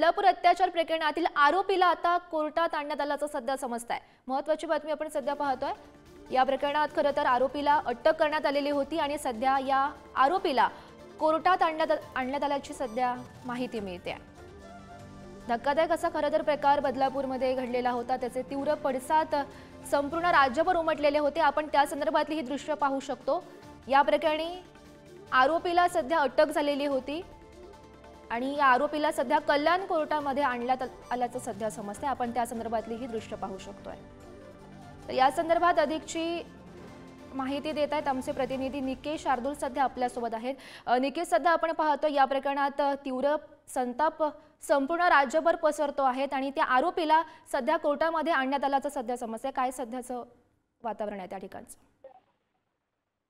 बदलापूर अत्याचार प्रकरणातील आरोपीला आता कोर्टात आणण्यात आल्याचं सध्या समजतंय। महत्त्वाची बातमी आपण सध्या पाहतोय। या प्रकरणात खरं तर आरोपीला अटक करण्यात आलेली होती आणि सध्या या आरोपीला कोर्टात आणण्यात आल्याची सध्या माहिती मिळते। धक्कादायक असा खरं तर प्रकार बदलापूरमध्ये घडलेला होता। त्याचे तीव्र पडसाद संपूर्ण राज्यभर उमटलेले होते। आपण त्या संदर्भातली ही दृश्य पाहू शकतो। या प्रकरणी आरोपीला सध्या अटक झालेली होती आणि या आरोपीला सध्या कल्याण कोर्टामध्ये आणण्यात आल्याचं सध्या समजते। आपण त्या संदर्भातली ही दृश्य पाहू शकतोय। तर या संदर्भात अधिकची माहिती देत आहेत आमचे प्रतिनिधी निकेश शार्दूल सध्या आपल्या सोबत आहेत। निकेश, सध्या आपण पाहतो या प्रकरणात तीव्र संताप संपूर्ण राज्यभर पसरतो आहे आणि त्या आरोपीला सध्या कोर्टामध्ये आणण्यात आल्याचं सध्या समजते। काय सध्याचं वातावरण आहे त्या ठिकाणचं?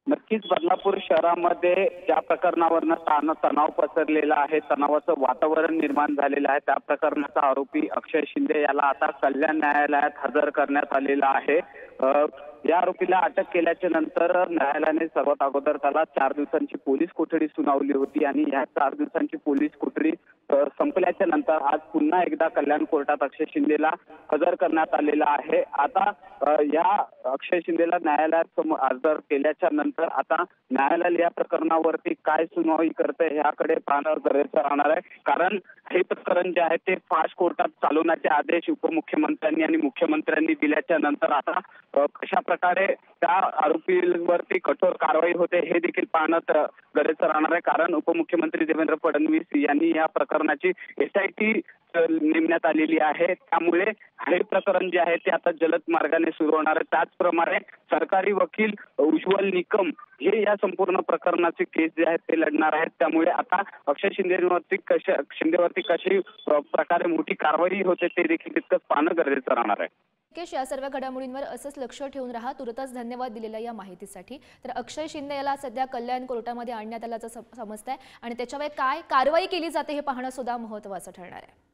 नक्कीच बदलापूर शहरामध्ये ज्या प्रकरणावरनं तणाव पसरलेला आहे, तणावाचं वातावरण निर्माण झालेलं आहे, त्या प्रकरणाचा आरोपी अक्षय शिंदे याला आता कल्याण न्यायालयात हजर करण्यात आलेला आहे। या आरोपीला अटक केल्याच्या नंतर न्यायालयाने सर्वात अगोदर त्याला 4 दिवसांची पोलीस कोठडी सुनावली होती आणि या 4 दिवसांची पोलीस कोठडी संपल्याच्या नंतर आज पुन्हा एकदा कल्याण कोर्टात अक्षय शिंदेला हजर करण्यात आलेला आहे। आता या अक्षय शिंदेला न्यायालयात हजर केल्याच्या नंतर आता न्यायालय या प्रकरणावरती काय सुनावणी करते याकडे पाहणं गरजेचं राहणार आहे। कारण हे प्रकरण जे आहे ते फास्ट कोर्टात चालवण्याचे आदेश उपमुख्यमंत्र्यांनी आणि मुख्यमंत्र्यांनी दिल्याच्या नंतर आता कशा प्रकारे त्या आरोपीवरती कठोर कारवाई होते हे देखील पाहणं गरजेचं राहणार आहे। कारण उपमुख्यमंत्री देवेंद्र फडणवीस यांनी या प्रकरणाची SIT नेमण्यात आलेली आहे। त्यामुळे हे प्रकरण जे आहे ते आता जलद मार्गाने सुरू होणार आहे। त्याचप्रमाणे सरकारी वकील उज्ज्वल निकम हे या संपूर्ण प्रकरणाची केस जे आहे ते लढणार आहेत। त्यामुळे आता अक्षय शिंदेवरती कशी प्रकारे मोठी कारवाई होते ते देखील तितकंच पाहणं गरजेचं राहणार आहे। निकेश, या सर्व घडामोडींवर असंच लक्ष ठेवून राहा। तुरंतच धन्यवाद दिलेल्या या माहितीसाठी। तर अक्षय शिंदे याला सध्या कल्याण कोर्टामध्ये आणण्यात आल्याचं समजतंय आणि त्याच्यावर काय कारवाई केली जाते हे पाहणं सुद्धा महत्त्वाचं ठरणार आहे।